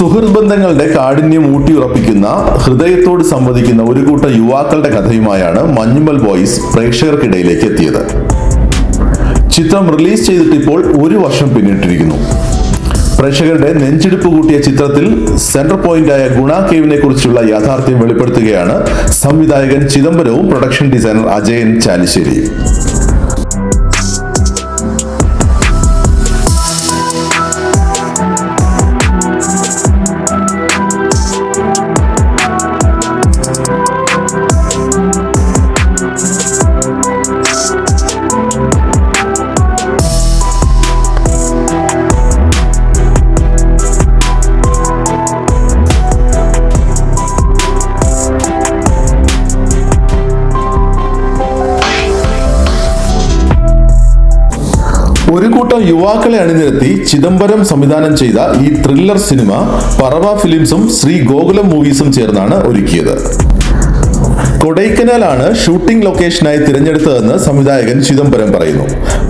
സുഹൃത്ത് ബന്ധങ്ങളുടെ കാഠിന്യം ഊട്ടിയുറപ്പിക്കുന്ന, ഹൃദയത്തോട് സംവദിക്കുന്ന ഒരു കൂട്ടം യുവാക്കളുടെ കഥയുമായാണ് മഞ്ഞുമൽ ബോയ്സ് പ്രേക്ഷകർക്കിടയിലേക്ക് എത്തിയത്. ചിത്രം റിലീസ് ചെയ്തിട്ട് ഇപ്പോൾ 1 വർഷം പിന്നിട്ടിരിക്കുന്നു. പ്രേക്ഷകരുടെ നെഞ്ചിടിപ്പ് കൂട്ടിയ ചിത്രത്തിൽ സെൻട്രൽ പോയിന്റായ ഗുണ കേവിനെ കുറിച്ചുള്ള യാഥാർത്ഥ്യം വെളിപ്പെടുത്തുകയാണ് സംവിധായകൻ ചിദംബരവും പ്രൊഡക്ഷൻ ഡിസൈനർ അജയൻ ചാലിശ്ശേരിയും. ഒരു കൂട്ടം യുവാക്കളെ അണിനിരത്തി ചിദംബരം സംവിധാനം ചെയ്ത ഈ ത്രില്ലർ സിനിമ പറവ ഫിലിംസും ശ്രീ ഗോകുലം മൂവീസും ചേർന്നാണ് ഒരുക്കിയത്. കൊടൈക്കനാലാണ് ഷൂട്ടിംഗ് ലൊക്കേഷനായി തിരഞ്ഞെടുത്തതെന്ന് സംവിധായകൻ ചിദംബരം പറയുന്നു.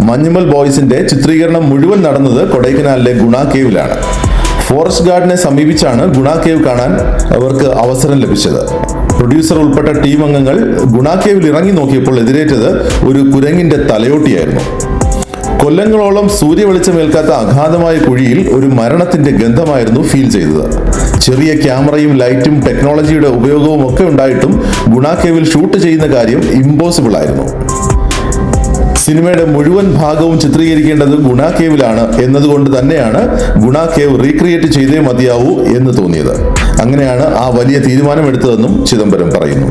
മഞ്ഞുമൽ ബോയ്സിന്റെ ചിത്രീകരണം മുഴുവൻ നടന്നത് കൊടൈക്കനാലിലെ ഗുണ കേവിലാണ്. ഫോറസ്റ്റ് ഗാർഡിനെ സമീപിച്ചാണ് ഗുണ കേവ് കാണാൻ അവർക്ക് അവസരം ലഭിച്ചത്. പ്രൊഡ്യൂസർ ഉൾപ്പെട്ട ടീം അംഗങ്ങൾ ഗുണ കേവിൽ ഇറങ്ങി നോക്കിയപ്പോൾ എതിരേറ്റത് ഒരു കുരങ്ങിന്റെ തലയോട്ടിയായിരുന്നു. കൊല്ലങ്ങളോളം സൂര്യവെളിച്ചമേൽക്കാത്ത അഗാധമായ കുഴിയിൽ ഒരു മരണത്തിന്റെ ഗന്ധമായിരുന്നു ഫീൽ ചെയ്തത്. ചെറിയ ക്യാമറയും ലൈറ്റും ടെക്നോളജിയുടെ ഉപയോഗവും ഒക്കെ ഉണ്ടായിട്ടും ഗുണ കേവിൽ ഷൂട്ട് ചെയ്യുന്ന കാര്യം ഇമ്പോസിബിൾ ആയിരുന്നു. സിനിമയുടെ മുഴുവൻ ഭാഗവും ചിത്രീകരിക്കേണ്ടത് ഗുണ കേവിലാണ് എന്നതുകൊണ്ട് തന്നെയാണ് ഗുണ കേവ് റീക്രിയേറ്റ് ചെയ്തേ മതിയാവൂ എന്ന് തോന്നിയത്. അങ്ങനെയാണ് ആ വലിയ തീരുമാനമെടുത്തതെന്നും ചിദംബരം പറയുന്നു.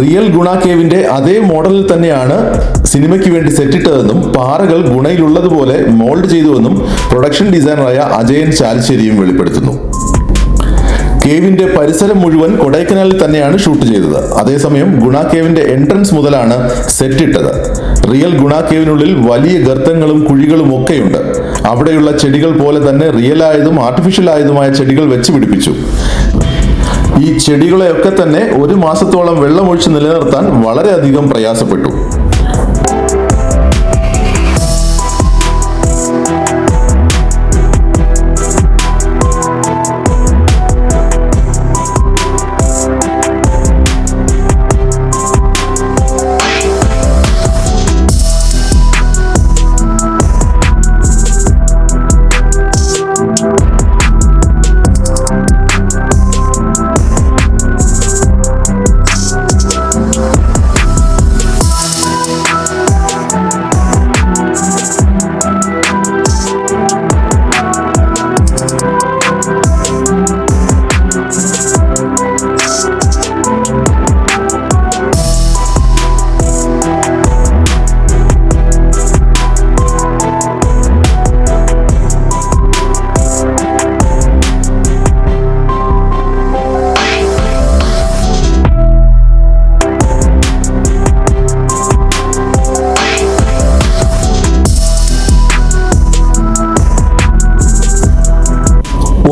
റിയൽ ഗുണ കേവിന്റെ അതേ മോഡലിൽ തന്നെയാണ് സിനിമയ്ക്ക് വേണ്ടി സെറ്റിട്ടതെന്നും പാറകൾ ഗുണയിലുള്ളതുപോലെ മോൾഡ് ചെയ്തുവെന്നും പ്രൊഡക്ഷൻ ഡിസൈനറായ അജയൻ ചാലിശ്ശേരിയും വെളിപ്പെടുത്തുന്നു. കേവിന്റെ പരിസരം മുഴുവൻ കൊടൈക്കനാലിൽ തന്നെയാണ് ഷൂട്ട് ചെയ്തത്. അതേസമയം ഗുണ കേവിന്റെ എൻട്രൻസ് മുതലാണ് സെറ്റിട്ടത്. റിയൽ ഗുണ കേവിനുള്ളിൽ വലിയ ഗർത്തങ്ങളും കുഴികളും ഒക്കെയുണ്ട്. അവിടെയുള്ള ചെടികൾ പോലെ തന്നെ റിയലായതും ആർട്ടിഫിഷ്യൽ ആയതുമായ ചെടികൾ വെച്ച് പിടിപ്പിച്ചു. ഈ ചെടികളെയൊക്കെ തന്നെ 1 മാസത്തോളം വെള്ളമൊഴിച്ച് നിലനിർത്താൻ വളരെയധികം പ്രയാസപ്പെട്ടു.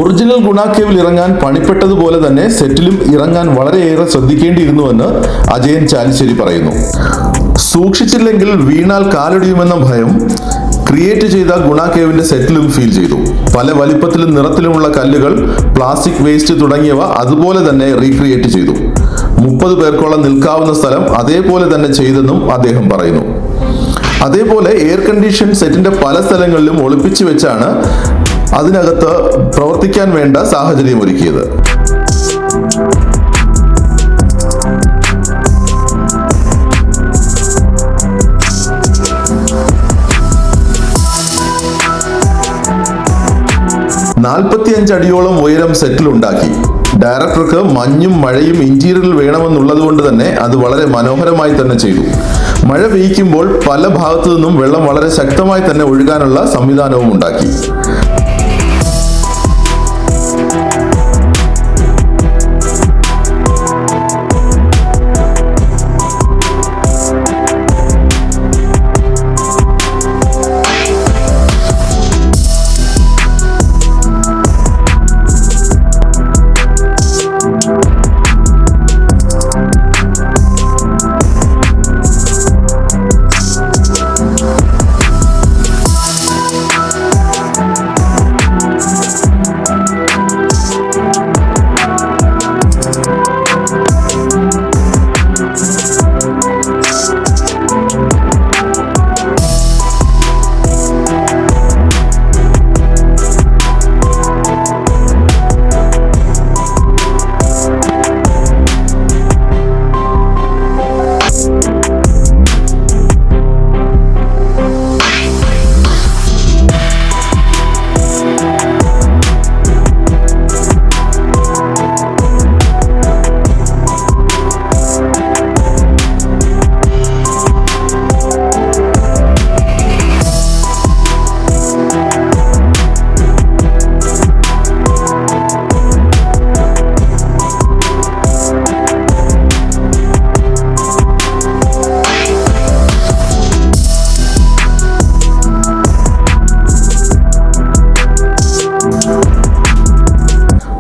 ഒറിജിനൽ ഗുണ കേവിൽ ഇറങ്ങാൻ പണിപ്പെട്ടതുപോലെ തന്നെ സെറ്റിലും ഇറങ്ങാൻ വളരെയേറെ ശ്രദ്ധിക്കേണ്ടിയിരുന്നുവെന്ന് അജയൻ ചാലിശ്ശേരി പറയുന്നു. സൂക്ഷിച്ചില്ലെങ്കിൽ വീണാൽ കാലൊടിയുമെന്ന ഭയം ക്രിയേറ്റ് ചെയ്ത ഗുണ കേവിന്റെ സെറ്റിലും ഫീൽ ചെയ്തു. പല വലിപ്പത്തിലും നിറത്തിലുമുള്ള കല്ലുകൾ, പ്ലാസ്റ്റിക് വേസ്റ്റ് തുടങ്ങിയവ അതുപോലെ തന്നെ റീക്രിയേറ്റ് ചെയ്തു. 30 പേർക്കോളം നിൽക്കാവുന്ന സ്ഥലം അതേപോലെ തന്നെ ചെയ്തെന്നും അദ്ദേഹം പറയുന്നു. അതേപോലെ എയർ കണ്ടീഷൻ സെറ്റിന്റെ പല സ്ഥലങ്ങളിലും ഒളിപ്പിച്ചു വെച്ചാണ് അതിനകത്ത് പ്രവർത്തിക്കാൻ വേണ്ട സാഹചര്യം ഒരുക്കിയത്. 45 അടിയോളം ഉയരം സെറ്റിൽ ഉണ്ടാക്കി. ഡയറക്ടർക്ക് മഞ്ഞും മഴയും ഇന്റീരിയറിൽ വേണമെന്നുള്ളത് കൊണ്ട് തന്നെ അത് വളരെ മനോഹരമായി തന്നെ ചെയ്തു. മഴ പെയ്യ്ക്കുമ്പോൾ പല ഭാഗത്തു നിന്നും വെള്ളം വളരെ ശക്തമായി തന്നെ ഒഴുകാനുള്ള സംവിധാനവും ഉണ്ടാക്കി.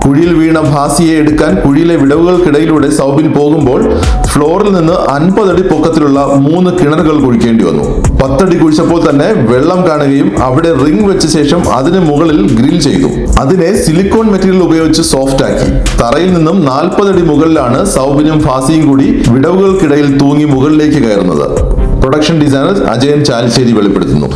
കുഴിയിൽ വീണ ഭാസിയെ എടുക്കാൻ കുഴിയിലെ വിടവുകൾക്കിടയിലൂടെ സൗബിൻ പോകുമ്പോൾ ഫ്ലോറിൽ നിന്ന് 50 അടി പൊക്കത്തിലുള്ള 3 കിണറുകൾ കുഴിക്കേണ്ടി വന്നു. 10 അടി കുഴിച്ചപ്പോൾ തന്നെ വെള്ളം കാണുകയും അവിടെ റിംഗ് വെച്ച ശേഷം അതിന് മുകളിൽ ഗ്രിൽ ചെയ്തു. അതിനെ സിലിക്കോൺ മെറ്റീരിയൽ ഉപയോഗിച്ച് സോഫ്റ്റ് ആക്കി. തറയിൽ നിന്നും 40 അടി മുകളിലാണ് സൗബിനും ഭാസിയും കൂടി വിടവുകൾക്കിടയിൽ തൂങ്ങി മുകളിലേക്ക് കയറുന്നത്. പ്രൊഡക്ഷൻ ഡിസൈനർ അജയൻ ചാലിശ്ശേരി വെളിപ്പെടുത്തുന്നു.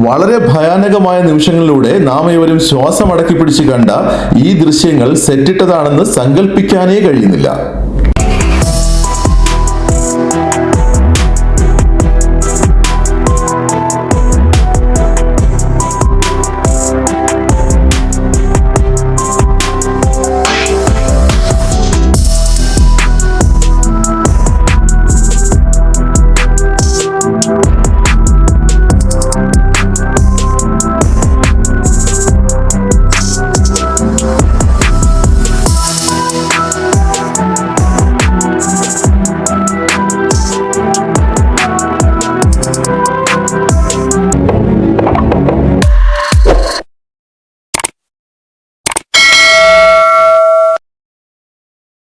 വളരെ ഭയാനകമായ നിമിഷങ്ങളിലൂടെ നാം ഇവരും ശ്വാസം അടക്കി പിടിച്ച് കണ്ട ഈ ദൃശ്യങ്ങൾ സെറ്റിട്ടതാണെന്ന് സങ്കല്പിക്കാനേ കഴിയുന്നില്ല.